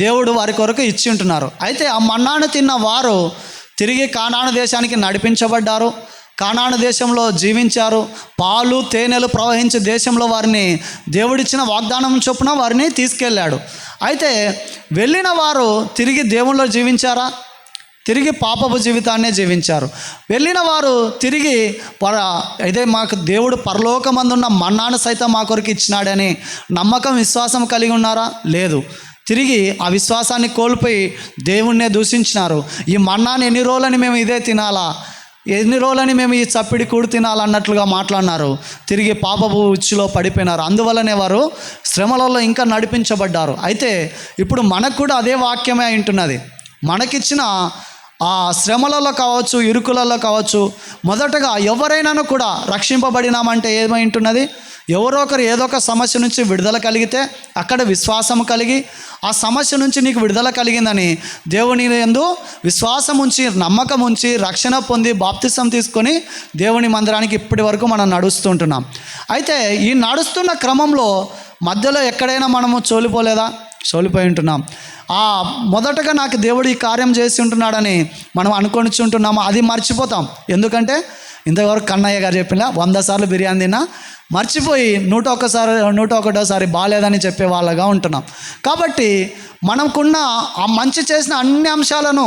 దేవుడు వారి కొరకు ఇచ్చి ఉంటున్నారు. అయితే ఆ మన్నాను తిన్న వారు తిరిగి కానాను దేశానికి నడిపించబడ్డారు, కానాను దేశంలో జీవించారు. పాలు తేనెలు ప్రవహించే దేశంలో వారిని దేవుడిచ్చిన వాగ్దానం చొప్పున వారిని తీసుకెళ్ళాడు. అయితే వెళ్ళిన వారు తిరిగి దేవుళ్ళో జీవించారా? తిరిగి పాపపు జీవితాన్నే జీవించారు. వెళ్ళిన వారు తిరిగి అయితే మాకు దేవుడు పరలోకమందున్న మన్నాను సైతం మా కొరకు ఇచ్చినాడని నమ్మకం, విశ్వాసం కలిగి ఉన్నారా? లేదు. తిరిగి ఆ విశ్వాసాన్ని కోల్పోయి దేవుణ్ణే దూషించినారు. ఈ మన్నాని ఎన్ని రోజులని మేము ఇదే తినాలా, ఎన్ని రోజులని మేము ఈ చప్పిడి కూడు తినాలన్నట్లుగా మాట్లాడినారు. తిరిగి పాపపు ఉచ్చులో పడిపోయినారు. అందువల్లనే వారు శ్రమలలో ఇంకా నడిపించబడ్డారు. అయితే ఇప్పుడు మనకు కూడా అదే వాక్యమే అయింటున్నది. మనకిచ్చిన ఆ శ్రమలలో కావచ్చు, ఇరుకులలో కావచ్చు, మొదటగా ఎవరైనాను కూడా రక్షింపబడినామంటే ఏమై ఉంటున్నది, ఎవరో ఒకరు ఏదో ఒక సమస్య నుంచి విడుదల కలిగితే అక్కడ విశ్వాసం కలిగి ఆ సమస్య నుంచి నీకు విడుదల కలిగిందని దేవుని యందు విశ్వాసం ఉంచి, నమ్మకం ఉంచి, రక్షణ పొంది బాప్తిసం తీసుకొని దేవుని మందిరానికి ఇప్పటి వరకు మనం నడుస్తుంటున్నాం. అయితే ఈ నడుస్తున్న క్రమంలో మధ్యలో ఎక్కడైనా మనము చోలిపోయి ఉంటున్నాం. మొదటగా నాకు దేవుడు ఈ కార్యం చేసి ఉంటున్నాడని మనం అనుకొని ఉంటున్నాము, అది మర్చిపోతాం. ఎందుకంటే ఇంతవరకు కన్నయ్య గారు చెప్పిన 100 సార్లు బిర్యానీ తిన్నా మర్చిపోయి 101సారి బాగాలేదని చెప్పే వాళ్ళగా ఉంటున్నాం. కాబట్టి మనకున్న ఆ మంచి చేసిన అన్ని అంశాలను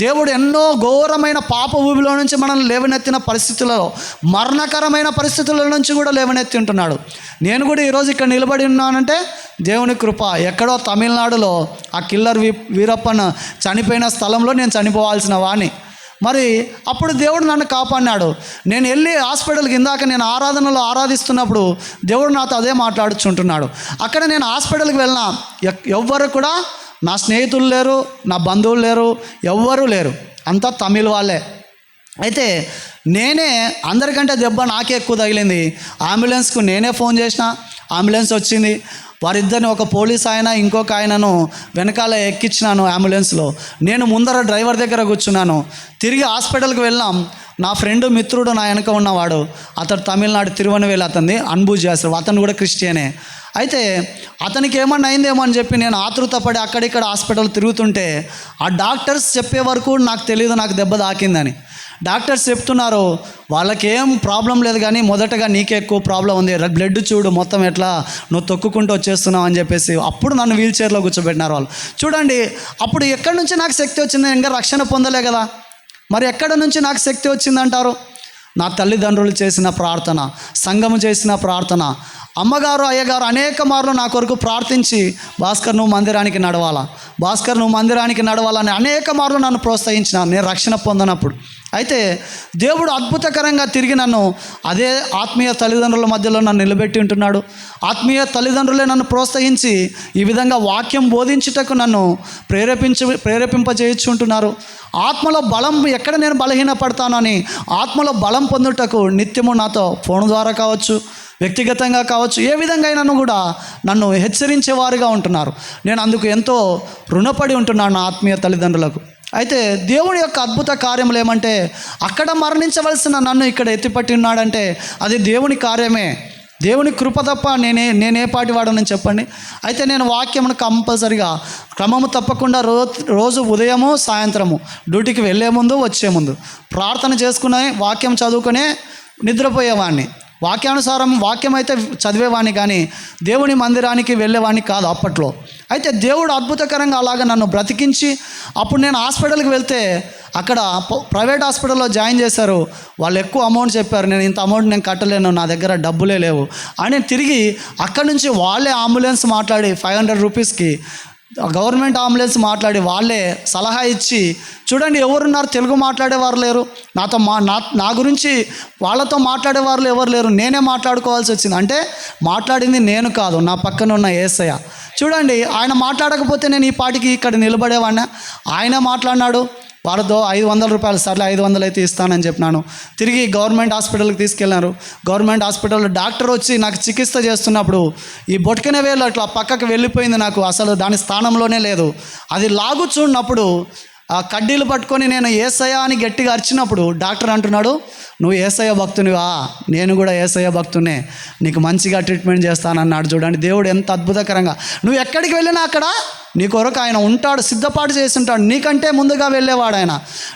దేవుడు ఎన్నో ఘోరమైన పాప ఊబిలో నుంచి మనం లేవనెత్తిన పరిస్థితులలో, మరణకరమైన పరిస్థితుల నుంచి కూడా లేవనెత్తి ఉంటున్నాడు. నేను కూడా ఈరోజు ఇక్కడ నిలబడి ఉన్నానంటే దేవుని కృప. ఎక్కడో తమిళనాడులో ఆ కిల్లర్ వీరప్పన్ చనిపోయిన స్థలంలో నేను చనిపోవాల్సిన వాణ్ణి. మరి అప్పుడు దేవుడు నన్ను కాపాడినాడు. నేను వెళ్ళి హాస్పిటల్కి ఇందాక నేను ఆరాధనలో ఆరాధిస్తున్నప్పుడు దేవుడు నాతో అదే మాట్లాడుచుంటున్నాడు. అక్కడ నేను హాస్పిటల్కి వెళ్ళినా ఎవ్వరు కూడా నా స్నేహితులు లేరు, నా బంధువులు లేరు, ఎవ్వరూ లేరు, అంతా తమిళ వాళ్ళే. అయితే నేనే అందరికంటే దెబ్బ నాకే ఎక్కువ తగిలింది. అంబులెన్స్కు నేనే ఫోన్ చేసిన, అంబులెన్స్ వచ్చింది. వారిద్దరిని, ఒక పోలీస్ ఆయన ఇంకొక ఆయనను వెనకాల ఎక్కించినాను అంబులెన్స్లో. నేను ముందర డ్రైవర్ దగ్గర కూర్చున్నాను. తిరిగి హాస్పిటల్కి వెళ్ళాం. నా ఫ్రెండ్ మిత్రుడు నా వెనక ఉన్నవాడు, అతడు తమిళనాడు తిరువనవేలి, అతన్ని అనుభూతి చేస్తాడు, అతను కూడా క్రిస్టియనే. అయితే అతనికి ఏమన్నా అయిందేమో అని చెప్పి నేను ఆతృతపడి అక్కడిక్కడ హాస్పిటల్ తిరుగుతుంటే ఆ డాక్టర్స్ చెప్పే వరకు నాకు తెలియదు నాకు దెబ్బ తాకిందని. డాక్టర్స్ చెప్తున్నారు వాళ్ళకేం ప్రాబ్లం లేదు, కానీ మొదటగా నీకే ఎక్కువ ప్రాబ్లం ఉంది, బ్లడ్ చూడు మొత్తం ఎట్లా నువ్వు తొక్కుకుంటూ వచ్చేస్తున్నావు అని చెప్పేసి అప్పుడు నన్ను వీల్ చైర్లో కూర్చోబెట్టినారు వాళ్ళు. చూడండి, అప్పుడు ఎక్కడి నుంచి నాకు శక్తి వచ్చింది? ఇంకా రక్షణ పొందలే కదా, మరి ఎక్కడి నుంచి నాకు శక్తి వచ్చిందంటారు? నా తల్లిదండ్రులు చేసిన ప్రార్థన, సంఘము చేసిన ప్రార్థన, అమ్మగారు అయ్యగారు అనేక మార్లు నా కొరకు ప్రార్థించి భాస్కర్ నువ్వు మందిరానికి నడవాలని అనేక మార్లు నన్ను ప్రోత్సహించిన నేను రక్షణ పొందనప్పుడు. అయితే దేవుడు అద్భుతకరంగా తిరిగి నన్ను అదే ఆత్మీయ తల్లిదండ్రుల మధ్యలో నన్ను నిలబెట్టి ఉంటున్నాడు. ఆత్మీయ తల్లిదండ్రులే నన్ను ప్రోత్సహించి ఈ విధంగా వాక్యం బోధించుటకు నన్ను ప్రేరేపింపజేయించుంటున్నారు. ఆత్మలో బలం, ఎక్కడ నేను బలహీనపడతానో అని ఆత్మలో బలం పొందుటకు నిత్యము నాతో ఫోన్ ద్వారా కావచ్చు, వ్యక్తిగతంగా కావచ్చు, ఏ విధంగా అయినా కూడా నన్ను హెచ్చరించేవారుగా ఉంటున్నారు. నేను అందుకు ఎంతో రుణపడి ఉంటున్నాను నా ఆత్మీయ తల్లిదండ్రులకు. అయితే దేవుని యొక్క అద్భుత కార్యములు ఏమంటే, అక్కడ మరణించవలసిన నన్ను ఇక్కడ ఎత్తిపట్టి ఉన్నాడంటే అది దేవుని కార్యమే, దేవుని కృప తప్ప నేనే పాటి వాడనని చెప్పండి. అయితే నేను వాక్యమును కంపల్సరిగా క్రమము తప్పకుండా రోజు ఉదయము సాయంత్రము డ్యూటీకి వెళ్ళే ముందు వచ్చే ముందు ప్రార్థన చేసుకునే వాక్యం చదువుకునే నిద్రపోయేవాడిని. వాక్యానుసారం వాక్యం అయితే చదివేవాడిని, కానీ దేవుని మందిరానికి వెళ్ళేవాడిని కాదు అప్పట్లో. అయితే దేవుడు అద్భుతకరంగా అలాగ నన్ను బ్రతికించి అప్పుడు నేను హాస్పిటల్కి వెళ్తే అక్కడ ప్రైవేట్ హాస్పిటల్లో జాయిన్ చేశారు. వాళ్ళు ఎక్కువ అమౌంట్ చెప్పారు. నేను ఇంత అమౌంట్ నేను కట్టలేను, నా దగ్గర డబ్బులే లేవు అని తిరిగి అక్కడి నుంచి వాళ్ళే అంబులెన్స్ మాట్లాడి 500 రూపీస్కి గవర్నమెంట్ అంబులెన్స్ మాట్లాడి వాళ్ళే సలహా ఇచ్చి, చూడండి ఎవరున్నారు తెలుగు మాట్లాడేవారు లేరు, నా గురించి వాళ్ళతో మాట్లాడేవారు ఎవరు లేరు, నేనే మాట్లాడుకోవాల్సి వచ్చింది. అంటే మాట్లాడింది నేను కాదు, నా పక్కన ఉన్న యేసయ్య. చూడండి, ఆయన మాట్లాడకపోతే నేను ఈ పాటికి ఇక్కడ నిలబడేవాడినా. ఆయన మాట్లాడినాడు. వారితో 500 రూపాయలు, సర్లే 500 అయితే ఇస్తానని చెప్పినాను. తిరిగి గవర్నమెంట్ హాస్పిటల్కి తీసుకెళ్ళినారు. గవర్నమెంట్ హాస్పిటల్లో డాక్టర్ వచ్చి నాకు చికిత్స చేస్తున్నప్పుడు ఈ బొటకన వేలు అట్లా పక్కకు వెళ్ళిపోయింది, నాకు అసలు దాని స్థానంలోనే లేదు. అది లాగు చూడినప్పుడు ఆ కడ్డీలు పట్టుకొని నేను యేసయ్య అని గట్టిగా అరిచినప్పుడు డాక్టర్ అంటున్నాడు, నువ్వు యేసయ్య భక్తునివా? నేను కూడా యేసయ్య భక్తునే, నీకు మంచిగా ట్రీట్మెంట్ చేస్తానన్నాడు. చూడండి దేవుడు ఎంత అద్భుతకరంగా. నువ్వు ఎక్కడికి వెళ్ళినా అక్కడ నీ కొరకు ఆయన ఉంటాడు, సిద్ధపాటు చేసి ఉంటాడు. నీకంటే ముందుగా వెళ్ళేవాడు ఆయన,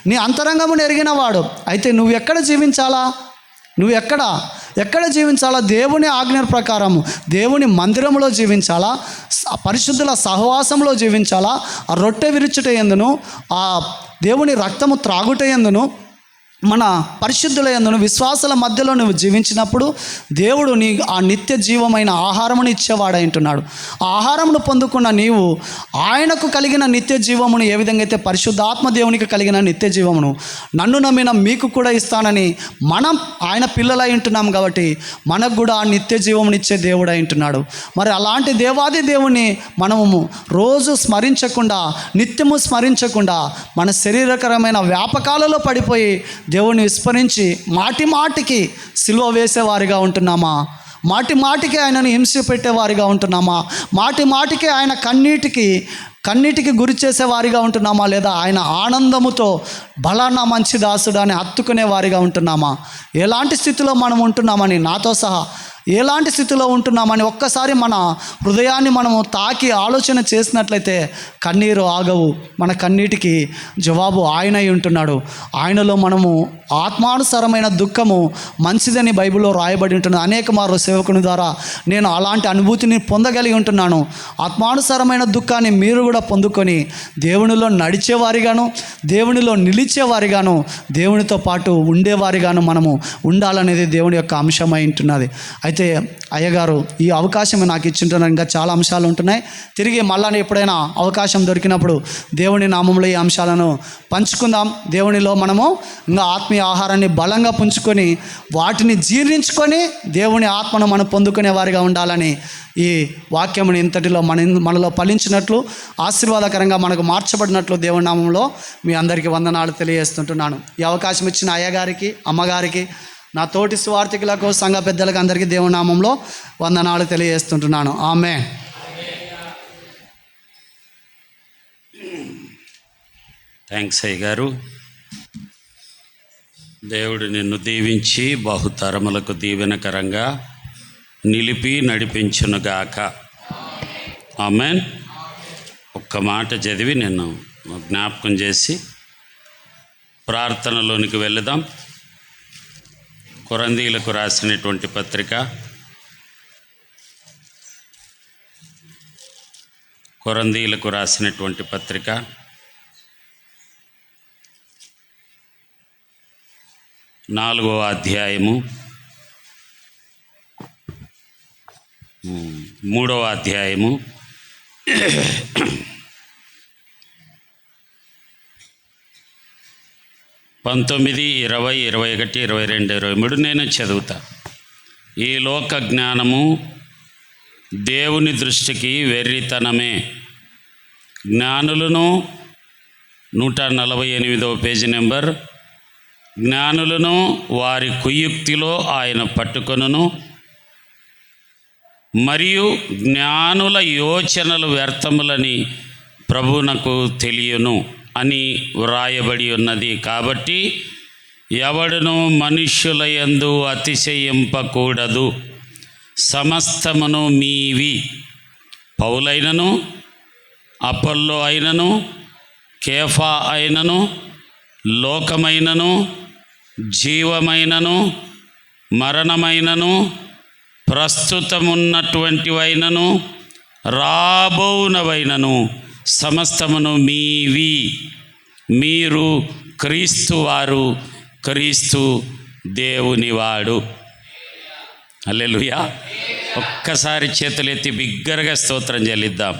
నీ అంతరంగమును ఎరిగినవాడు. అయితే నువ్వు ఎక్కడ జీవించాలా? నువ్వు ఎక్కడ జీవించాలా? దేవుని ఆజ్ఞ ప్రకారము దేవుని మందిరంలో జీవించాలా? పరిశుద్ధుల సహవాసంలో జీవించాలా? ఆ రొట్టె విరుచుట ఎందును, ఆ దేవుని రక్తము త్రాగుట ఎందును, మన పరిశుద్ధుల యందును విశ్వాసాల మధ్యలో నువ్వు జీవించినప్పుడు దేవుడు నీ ఆ నిత్య జీవమైన ఆహారమును ఇచ్చేవాడై ఉంటున్నాడు. ఆ ఆహారమును పొందుకున్న నీవు ఆయనకు కలిగిన నిత్య జీవమును ఏ విధంగా అయితే పరిశుద్ధాత్మ దేవునికి కలిగిన నిత్య జీవమును నన్ను నమ్మిన మీకు కూడా ఇస్తానని మనం ఆయన పిల్లలై ఉంటున్నాం కాబట్టి మనకు కూడా ఆ నిత్య జీవమును ఇచ్చే దేవుడై ఉంటున్నాడు. మరి అలాంటి దేవాది దేవుని మనము రోజు స్మరించకుండా, నిత్యము స్మరించకుండా మన శరీరకరమైన వ్యాపకాలలో పడిపోయి దేవుని విస్మరించి మాటి మాటికి సిలువ వేసేవారిగా ఉంటున్నామా? మాటి మాటికి ఆయనను హింస పెట్టేవారిగా ఉంటున్నామా? మాటి మాటికి ఆయన కన్నీటికి గురి చేసేవారిగా ఉంటున్నామా? లేదా ఆయన ఆనందముతో బలానా మంచి దాసుడు అని హత్తుకునే వారిగా ఉంటున్నామా? ఎలాంటి స్థితిలో మనం ఉంటున్నామని, నాతో సహా ఎలాంటి స్థితిలో ఉంటున్నామని ఒక్కసారి మన హృదయాన్ని మనము తాకి ఆలోచన చేసినట్లయితే కన్నీరు ఆగవు. మన కన్నీటికి జవాబు ఆయనై ఉంటున్నాడు. ఆయనలో మనము ఆత్మానుసారమైన దుఃఖము మంచిదని బైబిల్లో రాయబడి ఉంటుంది. అనేక మార్లు సేవకుని ద్వారా నేను అలాంటి అనుభూతిని పొందగలిగి ఉంటున్నాను. ఆత్మానుసారమైన దుఃఖాన్ని మీరు కూడా పొందుకొని దేవునిలో నడిచేవారిగాను, దేవునిలో నిలిచేవారిగాను, దేవునితో పాటు ఉండేవారిగాను మనము ఉండాలనేది దేవుని యొక్క అంశమై ఉంటున్నది. అయితే అయ్యగారు ఈ అవకాశం నాకు ఇచ్చింటున్నారు. ఇంకా చాలా అంశాలు ఉంటున్నాయి. తిరిగి మళ్ళా ఎప్పుడైనా అవకాశం దొరికినప్పుడు దేవుని నామంలో ఈ అంశాలను పంచుకుందాం. దేవునిలో మనము ఇంకా ఆత్మీయ ఆహారాన్ని బలంగా పుంజుకొని వాటిని జీర్ణించుకొని దేవుని ఆత్మను మనం పొందుకునే వారిగా ఉండాలని ఈ వాక్యముని ఇంతటిలో మనలో ఫలించినట్లు, ఆశీర్వాదకరంగా మనకు మార్చబడినట్లు దేవుని నామంలో మీ అందరికీ వందనాలు తెలియజేస్తుంటున్నాను. ఈ అవకాశం ఇచ్చిన అయ్యగారికి, అమ్మగారికి, నా తోటి సువార్థికులకు, సంఘ పెద్దలకు అందరికీ దేవుని నామంలో వందనాలు తెలియజేస్తుంటున్నాను. ఆమేన్. థ్యాంక్స్ అయ్య గారు. దేవుడు నిన్ను దీవించి బహుతరములకు దీవెనకరంగా నిలిపి నడిపించునుగాక. ఆమేన్. ఒక్క మాట చదివి నేను జ్ఞాపకం చేసి ప్రార్థనలోనికి వెళదాం. కొరంథీయులకు రాసినటువంటి పత్రిక, కొరంథీయులకు రాసినటువంటి పత్రిక 4వ అధ్యాయము 3వ అధ్యాయము 19, 20, 21, 22, 23 నేను చదువుతా. ఈ లోక జ్ఞానము దేవుని దృష్టికి వెర్రితనమే. జ్ఞానులను 148వ పేజీ నెంబర్. జ్ఞానులను వారి కుయుక్తిలో ఆయన పట్టుకొనును, మరియు జ్ఞానుల యోచనలు వ్యర్థములని ప్రభువునకు తెలియను అని వ్రాయబడి ఉన్నది. కాబట్టి ఎవడును మనుష్యుల యందు అతిశయింపకూడదు. సమస్తమును మీవి. పౌలైనను, అపొల్లో అయినను, కేఫా అయినను, లోకమైనను, జీవమైనను, మరణమైనను, ప్రస్తుతమున్నటువంటివైనను, రాబోవునవైనను సమస్తమును మీవి. మీరు క్రీస్తు వారు, క్రీస్తు దేవునివాడు. హల్లెలూయా. ఒక్కసారి చేతులెత్తి బిగ్గరగా స్తోత్రం చెల్లిద్దాం.